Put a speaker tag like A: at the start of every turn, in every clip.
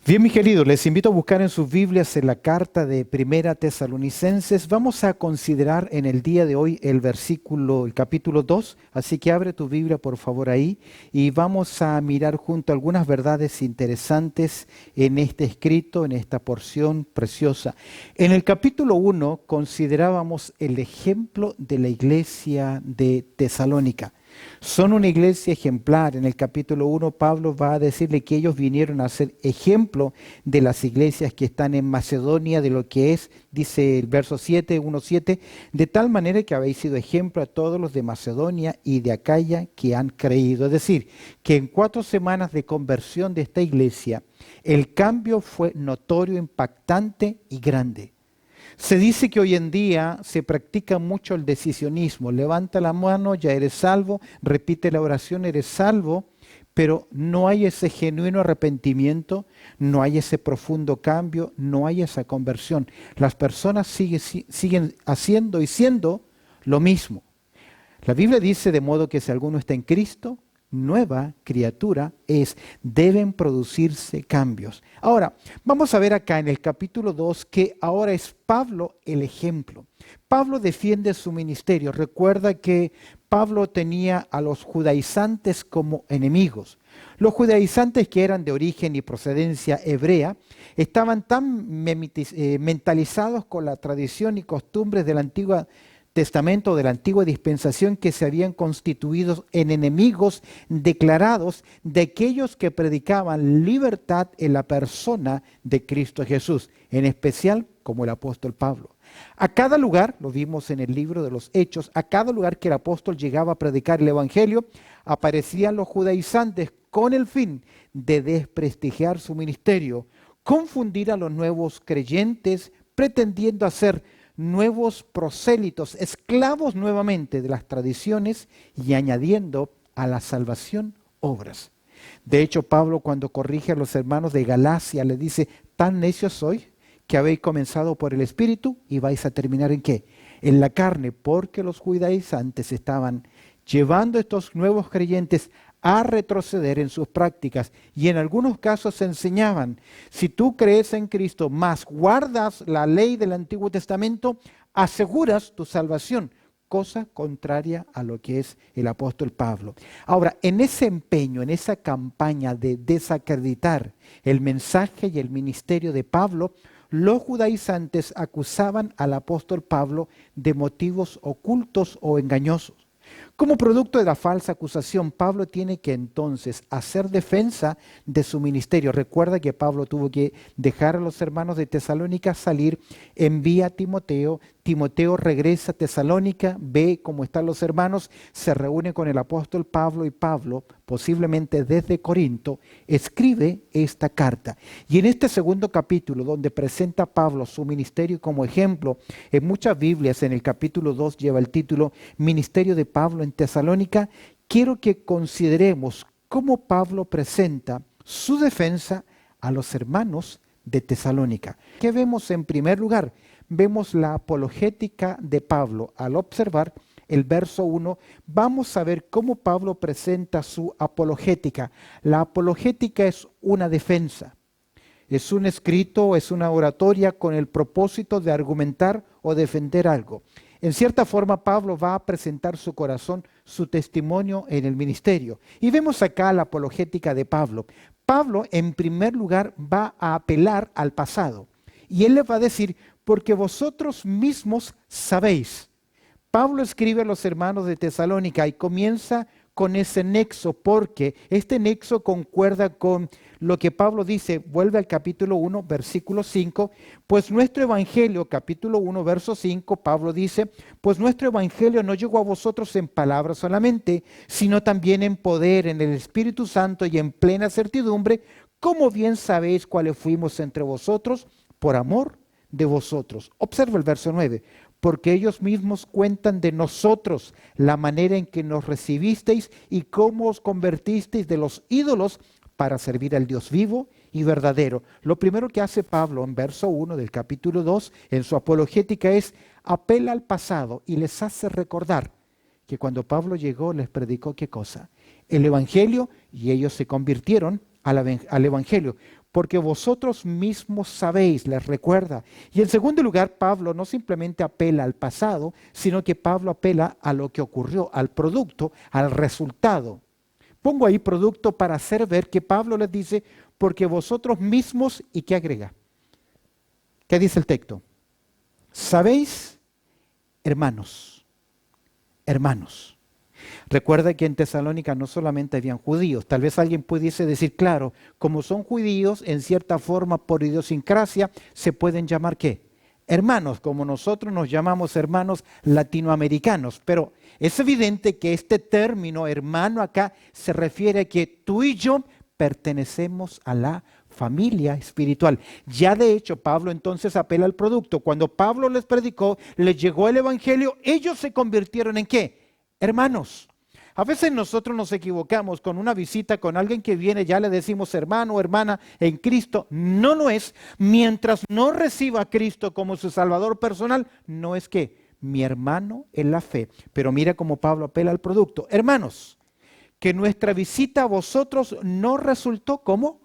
A: Bien, mis queridos, les invito a buscar en sus Biblias en la carta de Primera Tesalonicenses. Vamos a considerar en el día de hoy el capítulo 2. Así que abre tu Biblia, por favor, ahí y vamos a mirar junto algunas verdades interesantes en este escrito, en esta porción preciosa. En el capítulo 1 considerábamos el ejemplo de la iglesia de Tesalónica. Son una iglesia ejemplar. En el capítulo 1 Pablo va a decirle que ellos vinieron a ser ejemplo de las iglesias que están en Macedonia, de lo que es, dice el verso 7, 1:7, de tal manera que habéis sido ejemplo a todos los de Macedonia y de Acaya que han creído. Es decir, que en 4 semanas de conversión de esta iglesia, el cambio fue notorio, impactante y grande. Se dice que hoy en día se practica mucho el decisionismo. Levanta la mano, ya eres salvo, repite la oración, eres salvo, pero no hay ese genuino arrepentimiento, no hay ese profundo cambio, no hay esa conversión. Las personas siguen haciendo y siendo lo mismo. La Biblia dice de modo que si alguno está en Cristo, nueva criatura es, deben producirse cambios. Ahora, vamos a ver acá en el capítulo 2 que ahora es Pablo el ejemplo. Pablo defiende su ministerio. Recuerda que Pablo tenía a los judaizantes como enemigos. Los judaizantes, que eran de origen y procedencia hebrea, estaban tan mentalizados con la tradición y costumbres de la antigua Testamento, de la antigua dispensación, que se habían constituido en enemigos declarados de aquellos que predicaban libertad en la persona de Cristo Jesús, en especial como el apóstol Pablo. A cada lugar, lo vimos en el libro de los Hechos, a cada lugar que el apóstol llegaba a predicar el evangelio, aparecían los judaizantes con el fin de desprestigiar su ministerio, confundir a los nuevos creyentes, pretendiendo hacer nuevos prosélitos, esclavos nuevamente de las tradiciones y añadiendo a la salvación obras. De hecho, Pablo, cuando corrige a los hermanos de Galacia, le dice: tan necios sois que habéis comenzado por el Espíritu y vais a terminar ¿en qué? En la carne, porque los judaizantes estaban llevando a estos nuevos creyentes a retroceder en sus prácticas, y en algunos casos enseñaban: si tú crees en Cristo, mas guardas la ley del Antiguo Testamento, aseguras tu salvación, cosa contraria a lo que es el apóstol Pablo. Ahora, en ese empeño, en esa campaña de desacreditar el mensaje y el ministerio de Pablo, los judaizantes acusaban al apóstol Pablo de motivos ocultos o engañosos. Como producto de la falsa acusación, Pablo tiene que entonces hacer defensa de su ministerio. Recuerda que Pablo tuvo que dejar a los hermanos de Tesalónica salir, envía a Timoteo, Timoteo regresa a Tesalónica, ve cómo están los hermanos, se reúne con el apóstol Pablo y Pablo, posiblemente desde Corinto, escribe esta carta. Y en este segundo capítulo, donde presenta Pablo su ministerio como ejemplo, en muchas Biblias en el capítulo 2 lleva el título Ministerio de Pablo en Tesalónica, quiero que consideremos cómo Pablo presenta su defensa a los hermanos de Tesalónica. ¿Qué vemos en primer lugar? Vemos la apologética de Pablo. Al observar el verso 1, vamos a ver cómo Pablo presenta su apologética. La apologética es una defensa. Es un escrito, es una oratoria con el propósito de argumentar o defender algo. En cierta forma, Pablo va a presentar su corazón, su testimonio en el ministerio. Y vemos acá la apologética de Pablo. Pablo, en primer lugar, va a apelar al pasado. Y él le va a decir: porque vosotros mismos sabéis. Pablo escribe a los hermanos de Tesalónica y comienza con ese nexo, porque este nexo concuerda con lo que Pablo dice. Vuelve al capítulo 1, versículo 5, pues nuestro evangelio, capítulo 1, verso 5, Pablo dice: pues nuestro evangelio no llegó a vosotros en palabras solamente, sino también en poder, en el Espíritu Santo y en plena certidumbre, como bien sabéis cuáles fuimos entre vosotros, por amor de vosotros. Observa el verso 9. Porque ellos mismos cuentan de nosotros la manera en que nos recibisteis y cómo os convertisteis de los ídolos para servir al Dios vivo y verdadero. Lo primero que hace Pablo en verso 1 del capítulo 2 en su apologética es apela al pasado y les hace recordar que cuando Pablo llegó les predicó ¿qué cosa? El evangelio, y ellos se convirtieron al evangelio. porque vosotros mismos sabéis, les recuerda. Y en segundo lugar, Pablo no simplemente apela al pasado, sino que Pablo apela a lo que ocurrió, al producto, al resultado. Pongo ahí producto para hacer ver que Pablo les dice, porque vosotros mismos, ¿y qué agrega? ¿Qué dice el texto? Sabéis, hermanos, hermanos. Recuerda que en Tesalónica no solamente habían judíos, tal vez alguien pudiese decir, claro, como son judíos, en cierta forma por idiosincrasia, se pueden llamar ¿qué? Hermanos, como nosotros nos llamamos hermanos latinoamericanos, pero es evidente que este término hermano acá se refiere a que tú y yo pertenecemos a la familia espiritual. Ya de hecho, Pablo entonces apela al producto. Cuando Pablo les predicó, les llegó el evangelio, ellos se convirtieron ¿en qué? Hermanos. A veces nosotros nos equivocamos con una visita con alguien que viene, ya le decimos hermano o hermana en Cristo. No lo es. Mientras no reciba a Cristo como su Salvador personal, no es que mi hermano en la fe. Pero mira cómo Pablo apela al producto. Hermanos, que nuestra visita a vosotros no resultó como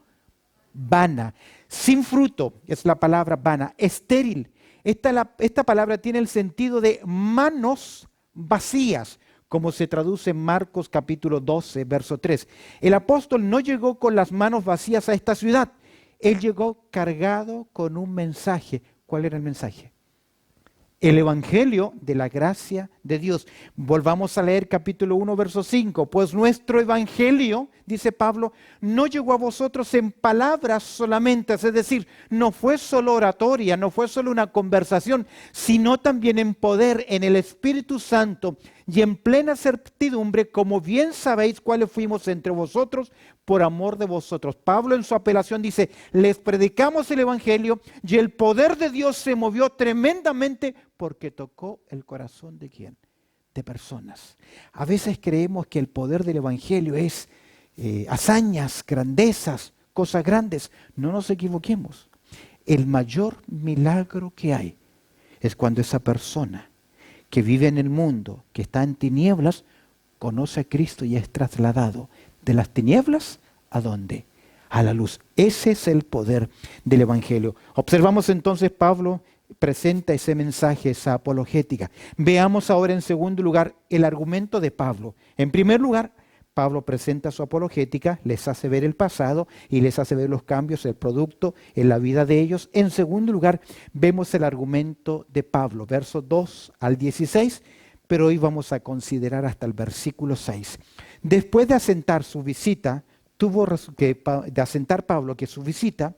A: vana, sin fruto, es la palabra vana, estéril. Esta palabra tiene el sentido de manos vacías, como se traduce en Marcos capítulo 12, verso 3. El apóstol no llegó con las manos vacías a esta ciudad, él llegó cargado con un mensaje. ¿Cuál era el mensaje? El evangelio de la gracia de Dios. Volvamos a leer capítulo 1, verso 5. Pues nuestro evangelio, dice Pablo, no llegó a vosotros en palabras solamente, es decir, no fue solo oratoria, no fue solo una conversación, sino también en poder, en el Espíritu Santo y en plena certidumbre, como bien sabéis cuáles fuimos entre vosotros por amor de vosotros. Pablo en su apelación dice, les predicamos el evangelio y el poder de Dios se movió tremendamente porque tocó el corazón de ¿quién? De personas. A veces creemos que el poder del evangelio es hazañas, grandezas, cosas grandes. No nos equivoquemos. El mayor milagro que hay es cuando esa persona que vive en el mundo, que está en tinieblas, conoce a Cristo y es trasladado de las tinieblas ¿a dónde? A la luz. Ese es el poder del evangelio. Observamos entonces Pablo presenta ese mensaje, esa apologética. Veamos ahora en segundo lugar el argumento de Pablo. En primer lugar, Pablo presenta su apologética, les hace ver el pasado y les hace ver los cambios, el producto en la vida de ellos. En segundo lugar, vemos el argumento de Pablo, versos 2 al 16, pero hoy vamos a considerar hasta el versículo 6. Después de asentar su visita, Pablo que su visita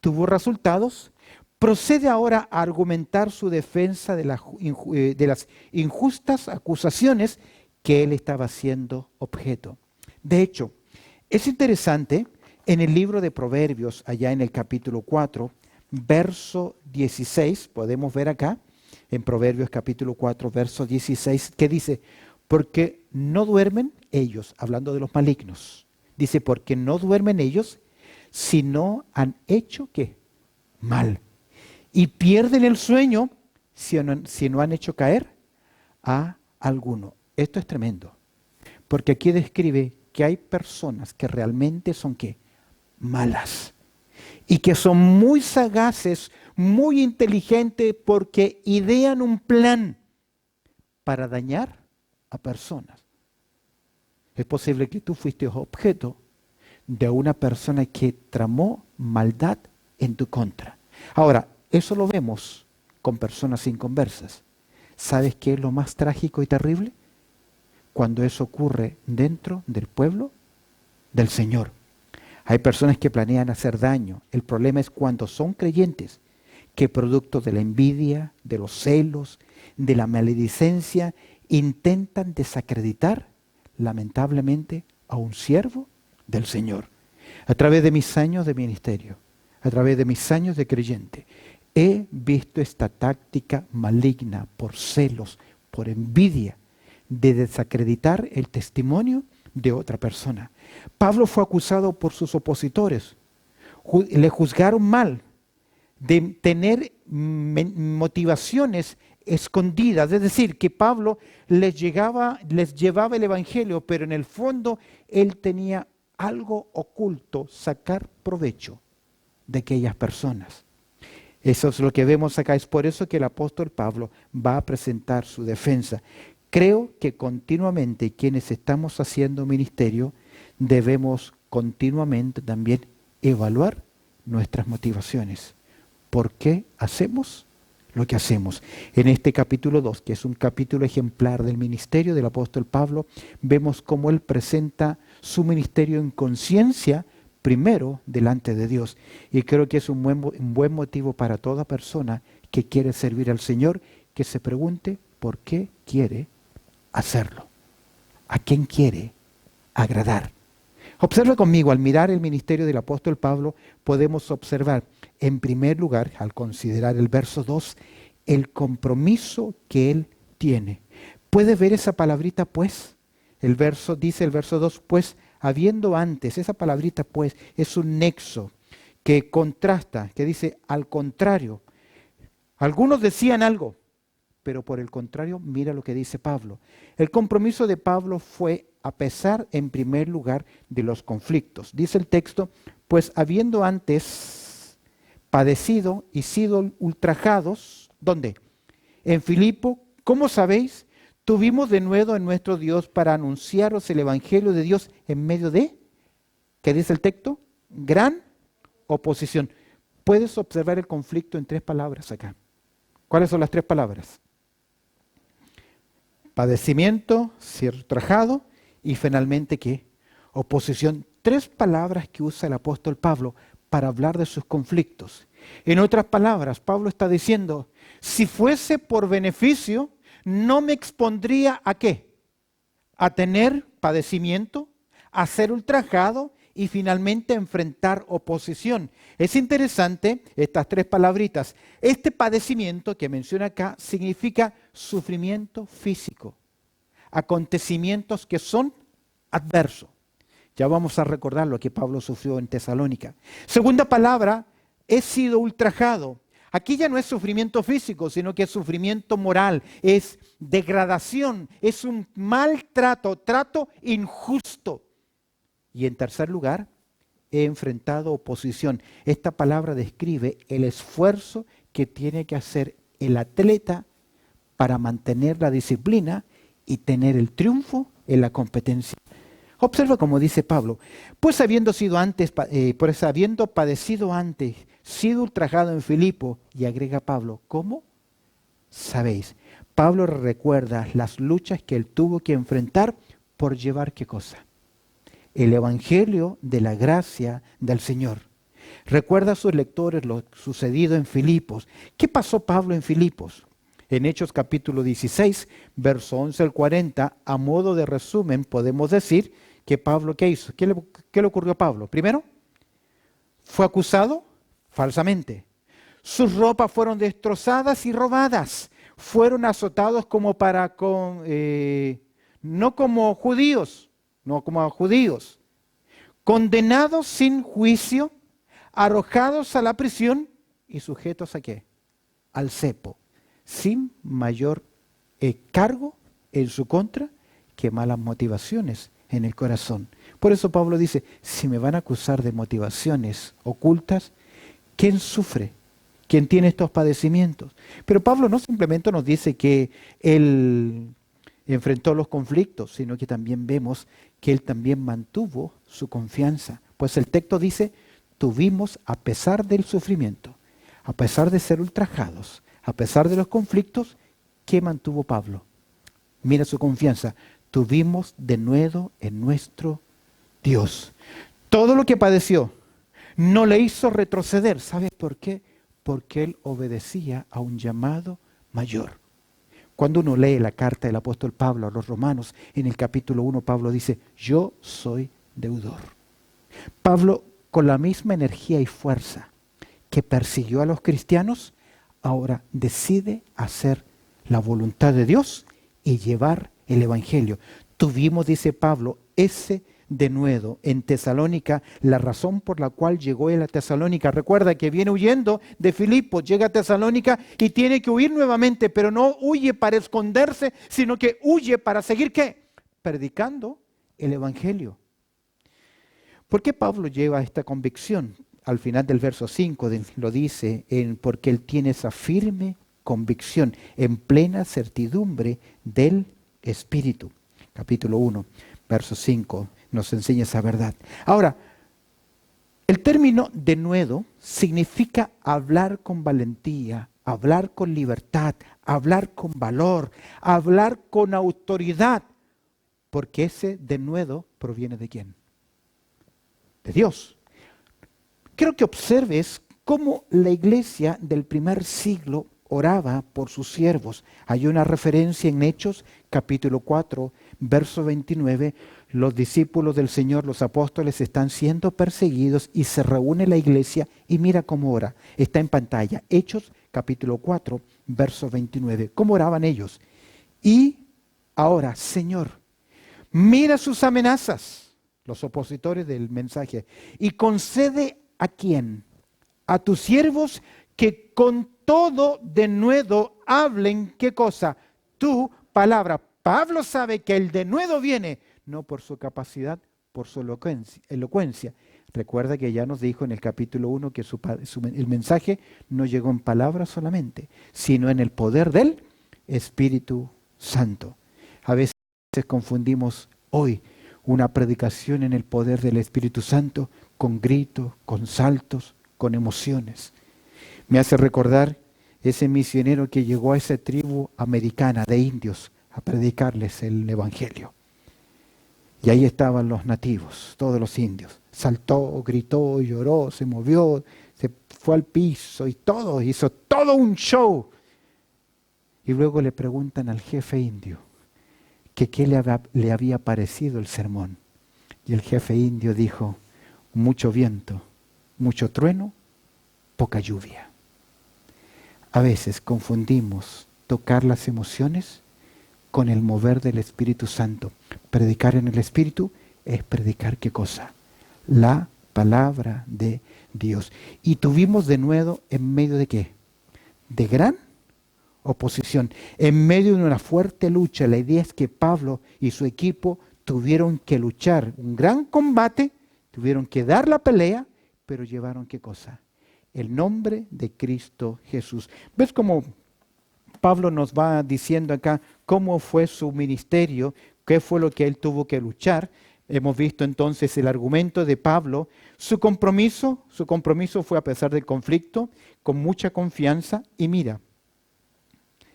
A: tuvo resultados, procede ahora a argumentar su defensa de las injustas acusaciones que él estaba siendo objeto. De hecho, es interesante, en el libro de Proverbios, allá en el capítulo 4, verso 16, podemos ver acá, en Proverbios capítulo 4, verso 16, que dice, porque no duermen ellos, hablando de los malignos, dice, porque no duermen ellos, si no han hecho, ¿qué? Mal. Y pierden el sueño si no han hecho caer a alguno. Esto es tremendo, porque aquí describe que hay personas que realmente son ¿qué? Malas. Y que son muy sagaces, muy inteligentes, porque idean un plan para dañar a personas. Es posible que tú fuiste objeto de una persona que tramó maldad en tu contra. Ahora, eso lo vemos con personas inconversas. ¿Sabes qué es lo más trágico y terrible? Cuando eso ocurre dentro del pueblo del Señor. Hay personas que planean hacer daño. El problema es cuando son creyentes, que producto de la envidia, de los celos, de la maledicencia, intentan desacreditar, lamentablemente, a un siervo del Señor. A través de mis años de ministerio, a través de mis años de creyente, he visto esta táctica maligna por celos, por envidia, de desacreditar el testimonio de otra persona. Pablo fue acusado por sus opositores. Le juzgaron mal de tener motivaciones escondidas. Es decir, que Pablo les llevaba el evangelio, pero en el fondo él tenía algo oculto, sacar provecho. de aquellas personas. Eso es lo que vemos acá. Es por eso que el apóstol Pablo va a presentar su defensa. Creo que continuamente quienes estamos haciendo ministerio debemos continuamente también evaluar nuestras motivaciones. ¿Por qué hacemos lo que hacemos? En este capítulo 2, que es un capítulo ejemplar del ministerio del apóstol Pablo, vemos cómo él presenta su ministerio en conciencia primero delante de Dios. Y creo que es un buen motivo para toda persona que quiere servir al Señor, que se pregunte por qué quiere hacerlo. ¿A quién quiere agradar? Observa conmigo, al mirar el ministerio del apóstol Pablo, podemos observar, en primer lugar, al considerar el verso 2, el compromiso que él tiene. ¿Puede ver esa palabrita pues? Dice el verso 2, pues habiendo antes, esa palabrita pues es un nexo que contrasta, que dice al contrario. Algunos decían algo, pero por el contrario, mira lo que dice Pablo. El compromiso de Pablo fue a pesar, en primer lugar, de los conflictos. Dice el texto, pues habiendo antes padecido y sido ultrajados, ¿dónde? En Filipo, ¿cómo sabéis? Tuvimos de nuevo en nuestro Dios para anunciaros el Evangelio de Dios en medio de, ¿qué dice el texto? Gran oposición. Puedes observar el conflicto en 3 palabras acá. ¿Cuáles son las 3 palabras? Padecimiento, ser ultrajado y finalmente, ¿qué? Oposición. 3 palabras que usa el apóstol Pablo para hablar de sus conflictos. En otras palabras, Pablo está diciendo, si fuese por beneficio, no me expondría ¿a qué? A tener padecimiento, a ser ultrajado y finalmente enfrentar oposición. Es interesante estas 3 palabritas. Este padecimiento que menciona acá significa sufrimiento físico, acontecimientos que son adversos. Ya vamos a recordar lo que Pablo sufrió en Tesalónica. Segunda palabra, he sido ultrajado. Aquí ya no es sufrimiento físico, sino que es sufrimiento moral, es degradación, es un maltrato, trato injusto. Y en tercer lugar, he enfrentado oposición. Esta palabra describe el esfuerzo que tiene que hacer el atleta para mantener la disciplina y tener el triunfo en la competencia. Observa como dice Pablo, pues habiendo padecido antes, sido ultrajado en Filipo, y agrega Pablo, ¿cómo? Sabéis. Pablo recuerda las luchas que él tuvo que enfrentar por llevar ¿qué cosa? El evangelio de la gracia del Señor. Recuerda a sus lectores lo sucedido en Filipos. ¿Qué pasó Pablo en Filipos? En Hechos capítulo 16, verso 11 al 40, a modo de resumen, podemos decir que Pablo, ¿qué hizo? ¿Qué le ocurrió a Pablo? Primero, fue acusado falsamente. Sus ropas fueron destrozadas y robadas. Fueron azotados como no como judíos, no como a judíos. Condenados sin juicio, arrojados a la prisión y sujetos ¿a qué? Al cepo, sin mayor cargo en su contra que malas motivaciones en el corazón. Por eso Pablo dice, si me van a acusar de motivaciones ocultas, ¿quién sufre? ¿Quién tiene estos padecimientos? Pero Pablo no simplemente nos dice que él enfrentó los conflictos, sino que también vemos que él también mantuvo su confianza. Pues el texto dice, tuvimos a pesar del sufrimiento, a pesar de ser ultrajados, a pesar de los conflictos, ¿qué mantuvo Pablo? Mira su confianza. Tuvimos de nuevo en nuestro Dios. Todo lo que padeció no le hizo retroceder. ¿Sabes por qué? Porque él obedecía a un llamado mayor. Cuando uno lee la carta del apóstol Pablo a los romanos, en el capítulo 1, Pablo dice, yo soy deudor. Pablo, con la misma energía y fuerza que persiguió a los cristianos, ahora decide hacer la voluntad de Dios y llevar el evangelio. Tuvimos, dice Pablo, ese denuedo en Tesalónica, la razón por la cual llegó él a Tesalónica. Recuerda que viene huyendo de Filipos, llega a Tesalónica y tiene que huir nuevamente, pero no huye para esconderse, sino que huye para seguir ¿qué? Predicando el evangelio. ¿Por qué Pablo lleva esta convicción? al final del verso 5 lo dice, porque Él tiene esa firme convicción, en plena certidumbre del Espíritu. Capítulo 1, verso 5, nos enseña esa verdad. Ahora, el término denuedo significa hablar con valentía, hablar con libertad, hablar con valor, hablar con autoridad, porque ese denuedo proviene ¿de quién? De Dios. Quiero que observes cómo la iglesia del primer siglo oraba por sus siervos. Hay una referencia en Hechos, capítulo 4, verso 29. Los discípulos del Señor, los apóstoles, están siendo perseguidos y se reúne la iglesia y mira cómo ora. Está en pantalla. Hechos, capítulo 4, verso 29. ¿Cómo oraban ellos? Y ahora, Señor, mira sus amenazas, los opositores del mensaje, y concede ¿a quién? A tus siervos que con todo denuedo hablen, ¿qué cosa? Tu palabra. Pablo sabe que el denuedo viene no por su capacidad, por su elocuencia. Recuerda que ya nos dijo en el capítulo 1 que el mensaje no llegó en palabras solamente, sino en el poder del Espíritu Santo. A veces confundimos hoy una predicación en el poder del Espíritu Santo con gritos, con saltos, con emociones. Me hace recordar ese misionero que llegó a esa tribu americana de indios a predicarles el Evangelio. Y ahí estaban los nativos, todos los indios. Saltó, gritó, lloró, se movió, se fue al piso y todo, hizo todo un show. Y luego le preguntan al jefe indio que qué le había parecido el sermón. Y el jefe indio dijo, mucho viento, mucho trueno, poca lluvia. A veces confundimos tocar las emociones con el mover del Espíritu Santo. Predicar en el Espíritu es predicar ¿qué cosa? La palabra de Dios. Y tuvimos de nuevo en medio de ¿qué? De gran oposición. En medio de una fuerte lucha. La idea es que Pablo y su equipo tuvieron que luchar un gran combate, tuvieron que dar la pelea, pero llevaron ¿qué cosa? El nombre de Cristo Jesús. ¿Ves cómo Pablo nos va diciendo acá cómo fue su ministerio, qué fue lo que él tuvo que luchar? Hemos visto entonces el argumento de Pablo. Su compromiso fue a pesar del conflicto, con mucha confianza. Y mira,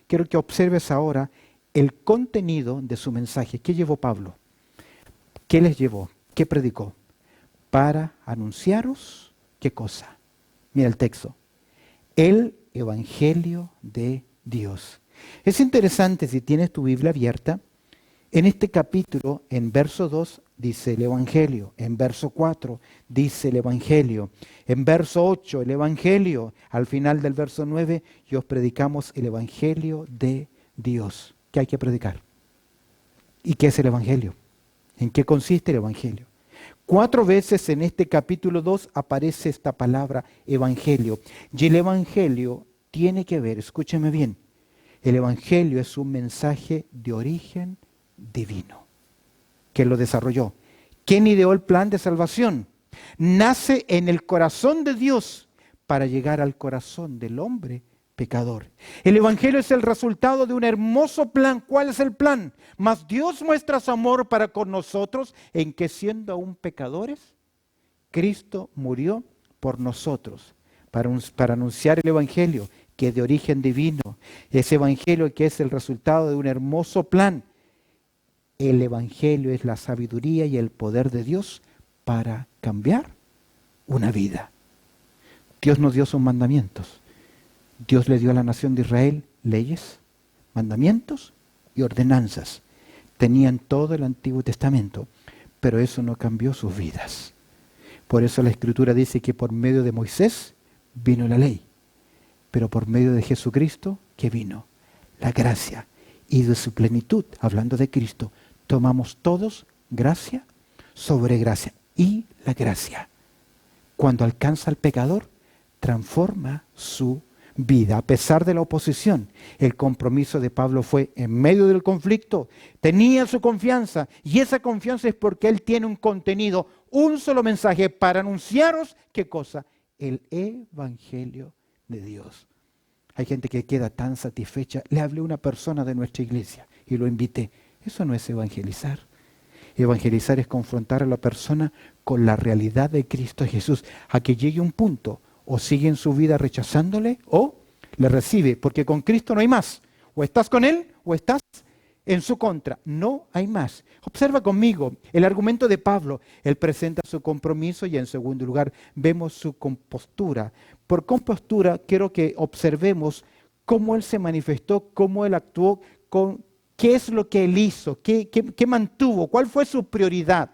A: quiero que observes ahora el contenido de su mensaje. ¿Qué llevó Pablo? ¿Qué les llevó? ¿Qué predicó? Para anunciaros, ¿qué cosa? Mira el texto. El Evangelio de Dios. Es interesante, si tienes tu Biblia abierta, en este capítulo, en verso 2, dice el Evangelio. En verso 4, dice el Evangelio. En verso 8, el Evangelio. Al final del verso 9, y os predicamos el Evangelio de Dios. ¿Qué hay que predicar? ¿Y qué es el Evangelio? ¿En qué consiste el Evangelio? 4 veces en este capítulo 2 aparece esta palabra Evangelio. Y el Evangelio tiene que ver, escúcheme bien, el Evangelio es un mensaje de origen divino. ¿Quién lo desarrolló? ¿Quién ideó el plan de salvación? Nace en el corazón de Dios para llegar al corazón del hombre pecador. El Evangelio es el resultado de un hermoso plan. ¿Cuál es el plan? Mas Dios muestra su amor para con nosotros en que siendo aún pecadores, Cristo murió por nosotros para anunciar el Evangelio que es de origen divino. Ese Evangelio que es el resultado de un hermoso plan. El Evangelio es la sabiduría y el poder de Dios para cambiar una vida. Dios nos dio sus mandamientos. Dios le dio a la nación de Israel leyes, mandamientos y ordenanzas. Tenían todo el Antiguo Testamento, pero eso no cambió sus vidas. Por eso la Escritura dice que por medio de Moisés vino la ley, pero por medio de Jesucristo, ¿qué vino? La gracia. Y de su plenitud, hablando de Cristo, tomamos todos gracia sobre gracia. Y la gracia, cuando alcanza al pecador, transforma su vida. A pesar de la oposición, el compromiso de Pablo fue en medio del conflicto. Tenía su confianza, y esa confianza es porque él tiene un contenido, un solo mensaje para anunciaros, ¿qué cosa? el evangelio de Dios. Hay gente que queda tan satisfecha. Le hablé a una persona de nuestra iglesia y lo invité. Eso no es evangelizar. Evangelizar es confrontar a la persona con la realidad de Cristo Jesús, a que llegue un punto, o sigue en su vida rechazándole, o le recibe, porque con Cristo no hay más. O estás con Él, o estás en su contra. No hay más. Observa conmigo el argumento de Pablo. Él presenta su compromiso y en segundo lugar vemos su compostura. Por compostura quiero que observemos cómo Él se manifestó, cómo Él actuó, qué es lo que Él hizo, qué mantuvo, cuál fue su prioridad.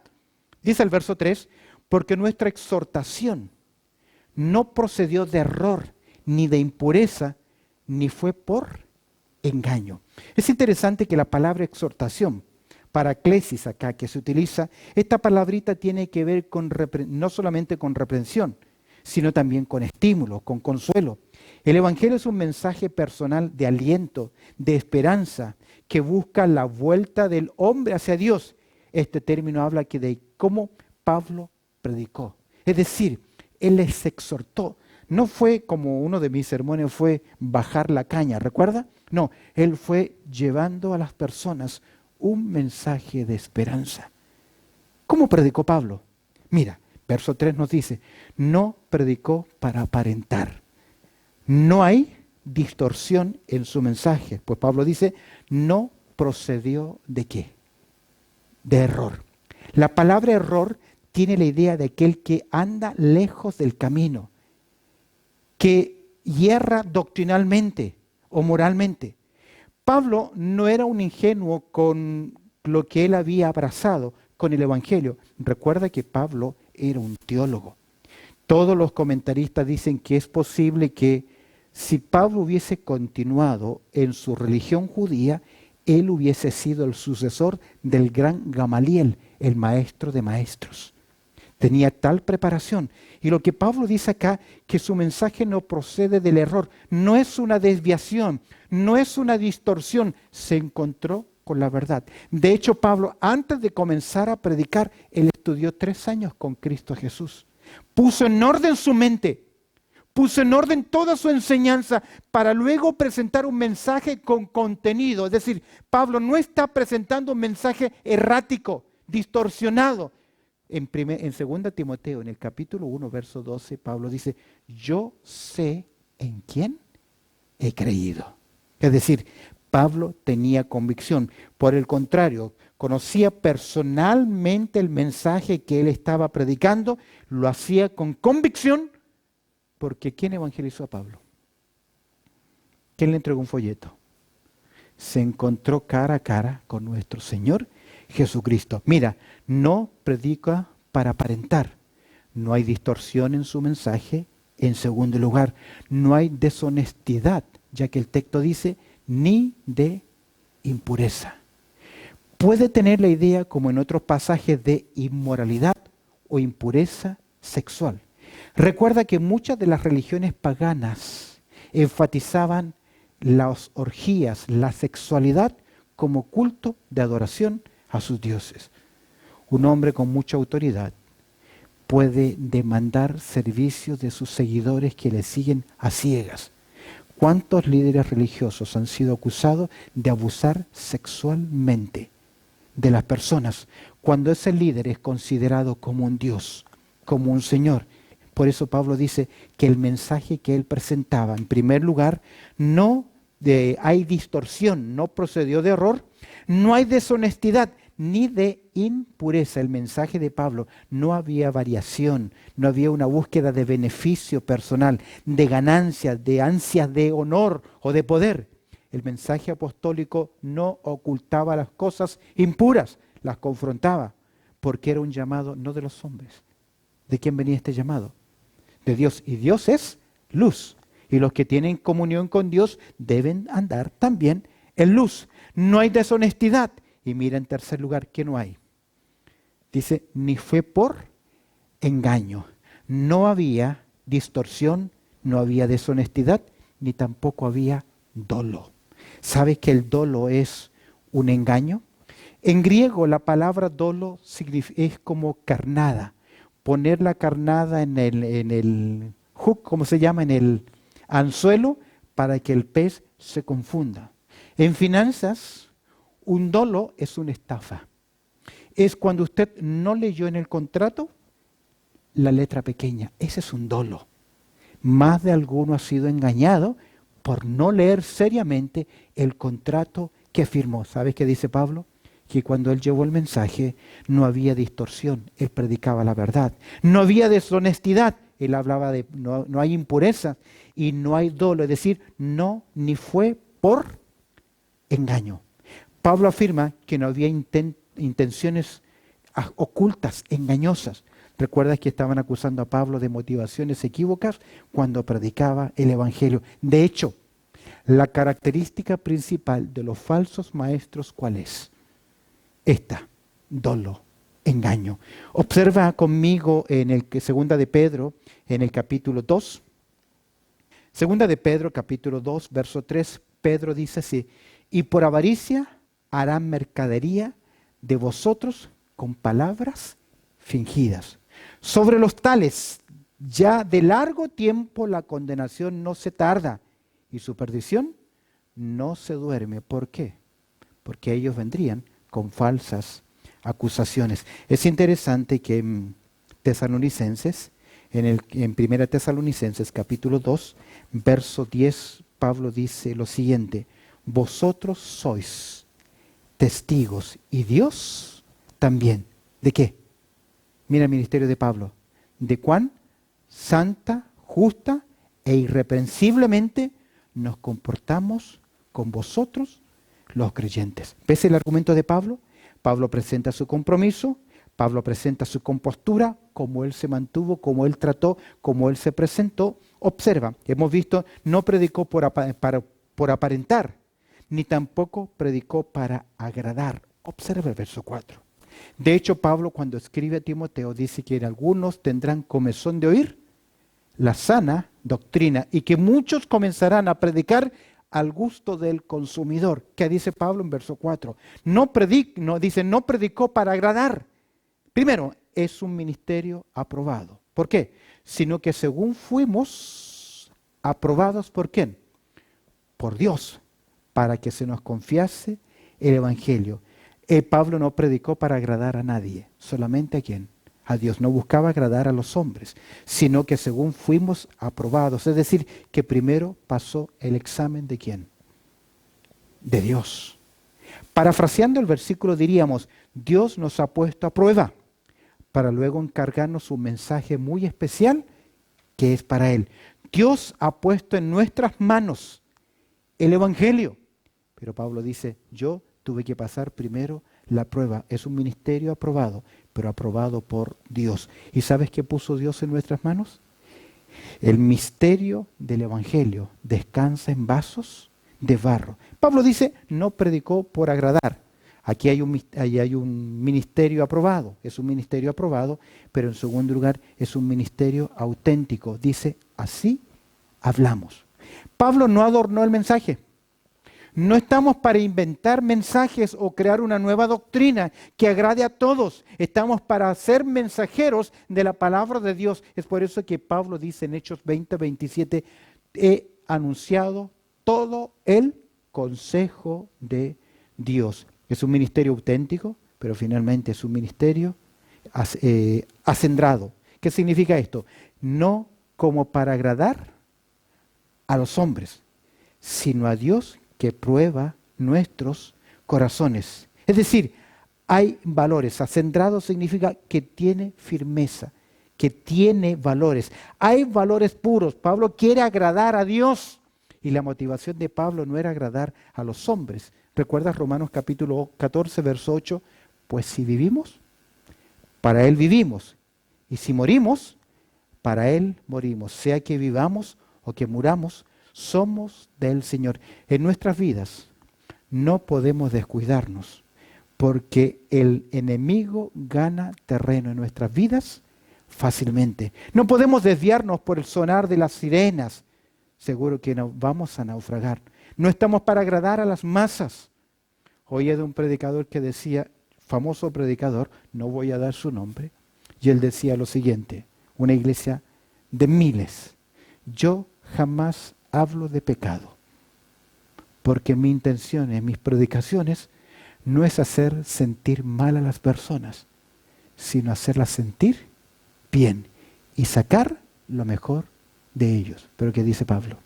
A: Dice el verso 3, porque nuestra exhortación no procedió de error, ni de impureza, ni fue por engaño. Es interesante que la palabra exhortación, paraclesis acá que se utiliza, esta palabrita tiene que ver con no solamente con reprensión, sino también con estímulo, con consuelo. El Evangelio es un mensaje personal de aliento, de esperanza, que busca la vuelta del hombre hacia Dios. Este término habla aquí de cómo Pablo predicó. Es decir, él les exhortó. No fue como uno de mis sermones fue bajar la caña, ¿recuerda? No, él fue llevando a las personas un mensaje de esperanza. ¿Cómo predicó Pablo? Mira, verso 3 nos dice, no predicó para aparentar. No hay distorsión en su mensaje, pues Pablo dice, no procedió ¿de qué? De error. La palabra error tiene la idea de aquel que anda lejos del camino, que hierra doctrinalmente o moralmente. Pablo no era un ingenuo con lo que él había abrazado con el Evangelio. Recuerda que Pablo era un teólogo. Todos los comentaristas dicen que es posible que si Pablo hubiese continuado en su religión judía, él hubiese sido el sucesor del gran Gamaliel, el maestro de maestros. Tenía tal preparación. Y lo que Pablo dice acá, que su mensaje no procede del error, no es una desviación, no es una distorsión, se encontró con la verdad. De hecho, Pablo, antes de comenzar a predicar, él estudió 3 años con Cristo Jesús. Puso en orden su mente, puso en orden toda su enseñanza para luego presentar un mensaje con contenido. Es decir, Pablo no está presentando un mensaje errático, distorsionado. En 2 Timoteo, en el capítulo 1, verso 12, Pablo dice, yo sé en quién he creído. Es decir, Pablo tenía convicción. Por el contrario, conocía personalmente el mensaje que él estaba predicando, lo hacía con convicción, porque ¿quién evangelizó a Pablo? ¿Quién le entregó un folleto? Se encontró cara a cara con nuestro Señor Jesucristo. Mira, no predica para aparentar. No hay distorsión en su mensaje. En segundo lugar, no hay deshonestidad, ya que el texto dice, ni de impureza. Puede tener la idea, como en otros pasajes, de inmoralidad o impureza sexual. Recuerda que muchas de las religiones paganas enfatizaban las orgías, la sexualidad, como culto de adoración a sus dioses. Un hombre con mucha autoridad puede demandar servicios de sus seguidores que le siguen a ciegas. ¿Cuántos líderes religiosos han sido acusados de abusar sexualmente de las personas cuando ese líder es considerado como un Dios, como un Señor? Por eso Pablo dice que el mensaje que él presentaba, en primer lugar, no hay distorsión, no procedió de error, no hay deshonestidad, ni de impureza. El mensaje de Pablo, no había variación, no había una búsqueda de beneficio personal, de ganancia, de ansias de honor o de poder. El mensaje apostólico no ocultaba las cosas impuras, las confrontaba, porque era un llamado no de los hombres. ¿De quién venía este llamado? De Dios. Y Dios es luz. Y los que tienen comunión con Dios deben andar también en luz. No hay deshonestidad. Y mira en tercer lugar, ¿qué no hay? Dice, ni fue por engaño. No había distorsión, no había deshonestidad, ni tampoco había dolo. ¿Sabes que el dolo es un engaño? En griego la palabra dolo es como carnada. Poner la carnada en el hook, como se llama, en el anzuelo, para que el pez se confunda. En finanzas, un dolo es una estafa. Es cuando usted no leyó en el contrato la letra pequeña. Ese es un dolo. Más de alguno ha sido engañado por no leer seriamente el contrato que firmó. ¿Sabes qué dice Pablo? Que cuando él llevó el mensaje no había distorsión, él predicaba la verdad. No había deshonestidad, él hablaba de no hay impureza y no hay dolo, es decir, no ni fue por engaño. Pablo afirma que no había intenciones ocultas, engañosas. ¿Recuerdas que estaban acusando a Pablo de motivaciones equívocas cuando predicaba el Evangelio? De hecho, la característica principal de los falsos maestros, ¿cuál es? Esta, dolo, engaño. Observa conmigo en el Segunda de Pedro, en el capítulo 2. Segunda de Pedro, capítulo 2, verso 3, Pedro dice así: y por avaricia harán mercadería de vosotros con palabras fingidas. Sobre los tales, ya de largo tiempo la condenación no se tarda y su perdición no se duerme. ¿Por qué? Porque ellos vendrían con falsas acusaciones. Es interesante que en Tesalonicenses, en Primera Tesalonicenses capítulo 2, verso 10, Pablo dice lo siguiente: vosotros sois testigos y Dios también. ¿De qué? Mira el ministerio de Pablo. De cuán santa, justa e irreprensiblemente nos comportamos con vosotros los creyentes. ¿Ves el argumento de Pablo? Pablo presenta su compromiso, Pablo presenta su compostura, cómo él se mantuvo, cómo él trató, cómo él se presentó. Observa, hemos visto, no predicó por aparentar, ni tampoco predicó para agradar. Observa el verso 4. De hecho, Pablo cuando escribe a Timoteo dice que en algunos tendrán comezón de oír la sana doctrina y que muchos comenzarán a predicar al gusto del consumidor. ¿Qué dice Pablo en verso 4? No predicó para agradar. Primero, es un ministerio aprobado. ¿Por qué? Sino que según fuimos aprobados, ¿por quién? Por Dios, para que se nos confiase el Evangelio. Pablo no predicó para agradar a nadie, solamente a quién, a Dios. No buscaba agradar a los hombres, sino que según fuimos aprobados, es decir, que primero pasó el examen de quién, de Dios. Parafraseando el versículo diríamos: Dios nos ha puesto a prueba para luego encargarnos un mensaje muy especial que es para Él. Dios ha puesto en nuestras manos el Evangelio, pero Pablo dice: yo tuve que pasar primero la prueba. Es un ministerio aprobado, pero aprobado por Dios. ¿Y sabes qué puso Dios en nuestras manos? El misterio del Evangelio descansa en vasos de barro. Pablo dice, no predicó por agradar. Aquí hay un ministerio aprobado, es un ministerio aprobado, pero en segundo lugar es un ministerio auténtico. Dice, así hablamos. Pablo no adornó el mensaje. No estamos para inventar mensajes o crear una nueva doctrina que agrade a todos. Estamos para ser mensajeros de la palabra de Dios. Es por eso que Pablo dice en Hechos 20:27, he anunciado todo el consejo de Dios. Es un ministerio auténtico, pero finalmente es un ministerio acendrado. ¿Qué significa esto? No como para agradar a los hombres, sino a Dios que prueba nuestros corazones. Es decir, hay valores. Acendrado significa que tiene firmeza, que tiene valores. Hay valores puros. Pablo quiere agradar a Dios. Y la motivación de Pablo no era agradar a los hombres. ¿Recuerdas Romanos capítulo 14, verso 8? Pues si vivimos, para Él vivimos. Y si morimos, para Él morimos. Sea que vivamos o que muramos, somos del Señor. En nuestras vidas no podemos descuidarnos, porque el enemigo gana terreno en nuestras vidas fácilmente. No podemos desviarnos por el sonar de las sirenas. Seguro que nos vamos a naufragar. No estamos para agradar a las masas. Oía de un predicador que decía, famoso predicador, no voy a dar su nombre, y él decía lo siguiente: una iglesia de miles yo jamás hablo de pecado, porque mi intención en mis predicaciones no es hacer sentir mal a las personas, sino hacerlas sentir bien y sacar lo mejor de ellos. Pero ¿qué dice Pablo?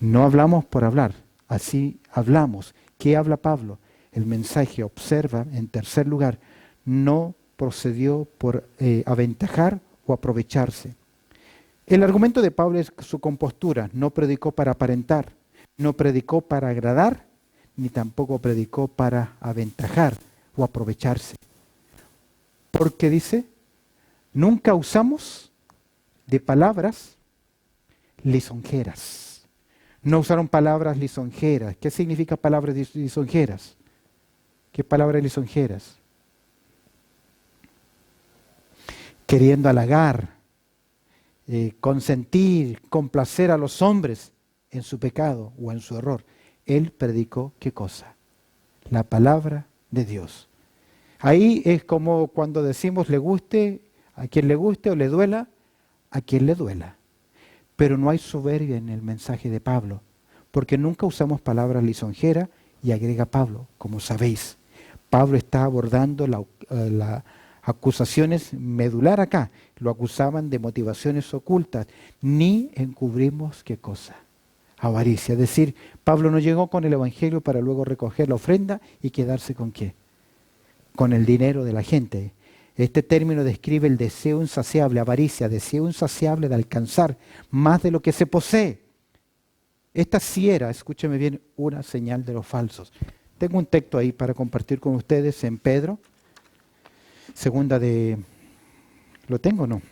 A: No hablamos por hablar, así hablamos. ¿Qué habla Pablo? El mensaje, observa, en tercer lugar, no procedió por aventajar o aprovecharse. El argumento de Pablo es su compostura. No predicó para aparentar, no predicó para agradar, ni tampoco predicó para aventajar o aprovecharse. Porque dice, nunca usamos de palabras lisonjeras. No usaron palabras lisonjeras. ¿Qué significa palabras lisonjeras? ¿Qué palabras lisonjeras? Queriendo halagar, consentir, complacer a los hombres en su pecado o en su error. Él predicó ¿qué cosa? La palabra de Dios. Ahí es como cuando decimos le guste, a quien le guste o le duela, a quien le duela. Pero no hay soberbia en el mensaje de Pablo, porque nunca usamos palabras lisonjeras y agrega Pablo, como sabéis. Pablo está abordando las acusaciones medular acá. Lo acusaban de motivaciones ocultas. Ni encubrimos ¿qué cosa? Avaricia. Es decir, Pablo no llegó con el evangelio para luego recoger la ofrenda y quedarse con ¿qué? Con el dinero de la gente. Este término describe el deseo insaciable, avaricia, deseo insaciable de alcanzar más de lo que se posee. Esta sí era, escúcheme bien, una señal de los falsos. Tengo un texto ahí para compartir con ustedes en Pedro, ¿lo tengo o no?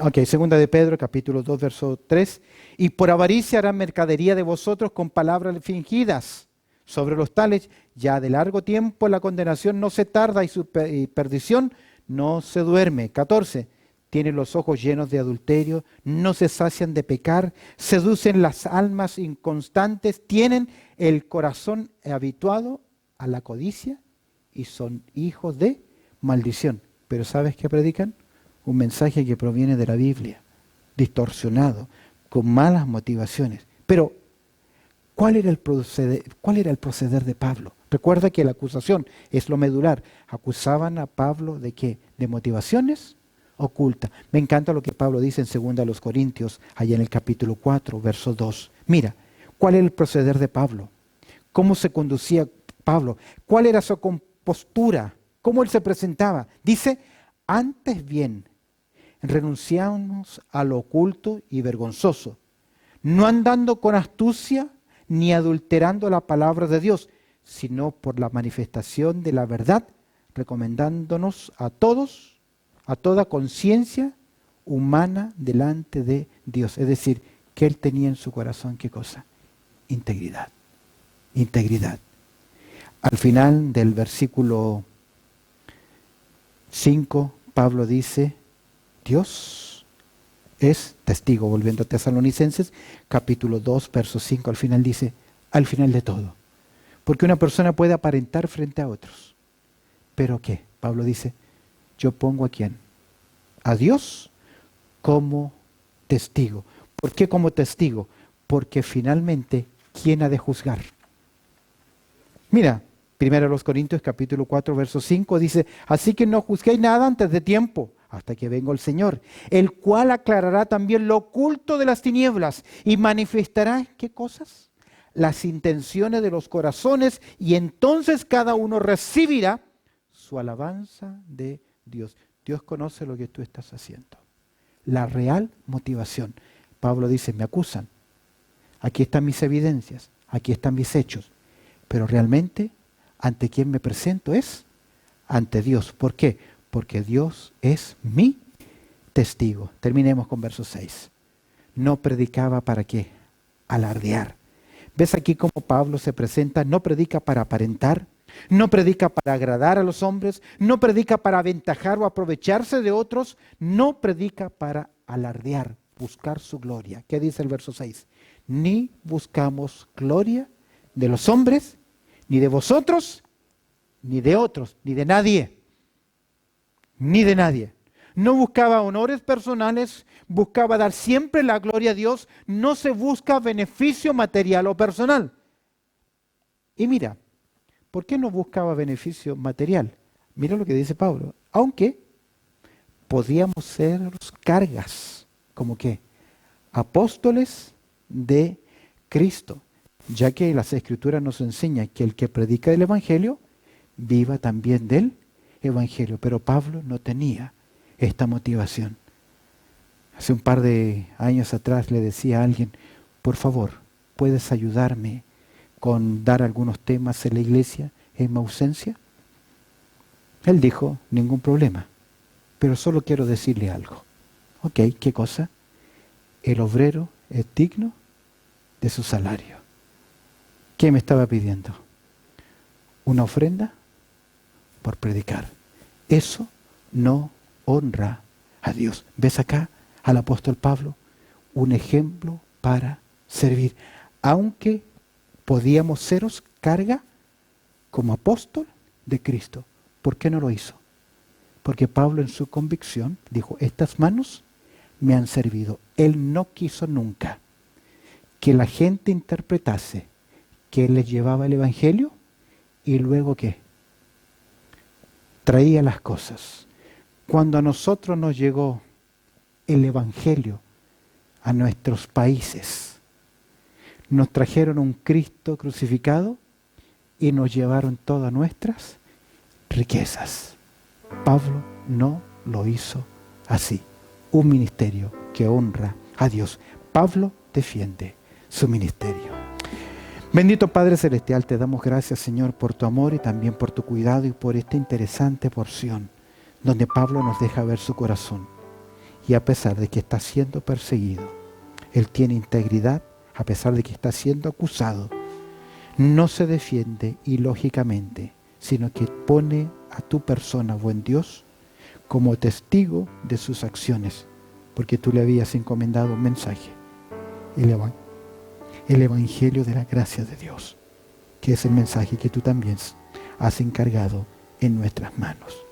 A: Ok, segunda de Pedro, capítulo 2, verso 3. Y por avaricia harán mercadería de vosotros con palabras fingidas. Sobre los tales, ya de largo tiempo la condenación no se tarda y su perdición no se duerme. 14. Tienen los ojos llenos de adulterio, no se sacian de pecar, seducen las almas inconstantes, tienen el corazón habituado a la codicia y son hijos de maldición. Pero ¿sabes qué predican? Un mensaje que proviene de la Biblia, distorsionado, con malas motivaciones. Pero ¿cuál era el proceder de Pablo? Recuerda que la acusación es lo medular. Acusaban a Pablo ¿de qué? De motivaciones ocultas. Me encanta lo que Pablo dice en 2 Corintios, allá en el capítulo 4, verso 2. Mira, ¿cuál era el proceder de Pablo? ¿Cómo se conducía Pablo? ¿Cuál era su compostura? ¿Cómo él se presentaba? Dice, antes bien, renunciamos a lo oculto y vergonzoso, no andando con astucia ni adulterando la palabra de Dios, sino por la manifestación de la verdad, recomendándonos a todos, a toda conciencia humana delante de Dios. Es decir, que él tenía en su corazón, ¿qué cosa? Integridad. Integridad. Al final del versículo 5, Pablo dice, Dios es testigo, volviendo a Tesalonicenses, capítulo 2, verso 5, al final dice, al final de todo. Porque una persona puede aparentar frente a otros. ¿Pero qué? Pablo dice, yo pongo ¿a quién? A Dios como testigo. ¿Por qué como testigo? Porque finalmente, ¿quién ha de juzgar? Mira, 1 Corintios capítulo 4, verso 5 dice, así que no juzguéis nada antes de tiempo, hasta que venga el Señor, el cual aclarará también lo oculto de las tinieblas y manifestará, ¿qué cosas? Las intenciones de los corazones, y entonces cada uno recibirá su alabanza de Dios. Dios conoce lo que tú estás haciendo. La real motivación. Pablo dice, me acusan. Aquí están mis evidencias, aquí están mis hechos. Pero realmente, ¿ante quién me presento? Es ante Dios. ¿Por qué? Porque Dios es mi testigo. Terminemos con verso 6. No predicaba para qué? Alardear. ¿Ves aquí cómo Pablo se presenta? No predica para aparentar, no predica para agradar a los hombres, no predica para aventajar o aprovecharse de otros, no predica para alardear, buscar su gloria. ¿Qué dice el verso 6? Ni buscamos gloria de los hombres, ni de vosotros, ni de otros, ni de nadie. Ni de nadie. No buscaba honores personales, buscaba dar siempre la gloria a Dios. No se busca beneficio material o personal. Y mira, ¿por qué no buscaba beneficio material? Mira lo que dice Pablo. Aunque podíamos ser cargas, como que apóstoles de Cristo, ya que las Escrituras nos enseñan que el que predica el Evangelio, viva también del Evangelio. Pero Pablo no tenía esta motivación. Hace un par de años atrás le decía a alguien, por favor, ¿puedes ayudarme con dar algunos temas en la iglesia en mi ausencia? Él dijo, ningún problema, pero solo quiero decirle algo. Ok, ¿qué cosa? El obrero es digno de su salario. ¿Qué me estaba pidiendo? Una ofrenda por predicar. Eso no honra a Dios. ¿Ves acá al apóstol Pablo? Un ejemplo para servir. Aunque podíamos seros carga como apóstol de Cristo. ¿Por qué no lo hizo? Porque Pablo en su convicción dijo, estas manos me han servido. Él no quiso nunca que la gente interpretase que él les llevaba el Evangelio y luego ¿qué? Traía las cosas. Cuando a nosotros nos llegó el Evangelio a nuestros países, nos trajeron un Cristo crucificado y nos llevaron todas nuestras riquezas. Pablo no lo hizo así. Un ministerio que honra a Dios. Pablo defiende su ministerio. Bendito Padre Celestial, te damos gracias, Señor, por tu amor y también por tu cuidado y por esta interesante porción donde Pablo nos deja ver su corazón. Y a pesar de que está siendo perseguido, él tiene integridad, a pesar de que está siendo acusado. No se defiende ilógicamente, sino que pone a tu persona, buen Dios, como testigo de sus acciones, porque tú le habías encomendado un mensaje, el Evangelio de la gracia de Dios, que es el mensaje que tú también has encargado en nuestras manos.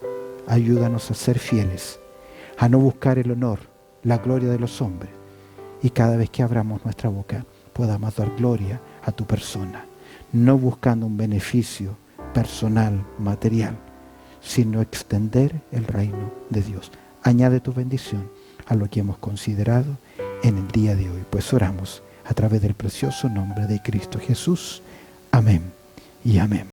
A: Ayúdanos a ser fieles, a no buscar el honor, la gloria de los hombres, y cada vez que abramos nuestra boca podamos dar gloria a tu persona, no buscando un beneficio personal, material, sino extender el reino de Dios. Añade tu bendición a lo que hemos considerado en el día de hoy, pues oramos a través del precioso nombre de Cristo Jesús. Amén y amén.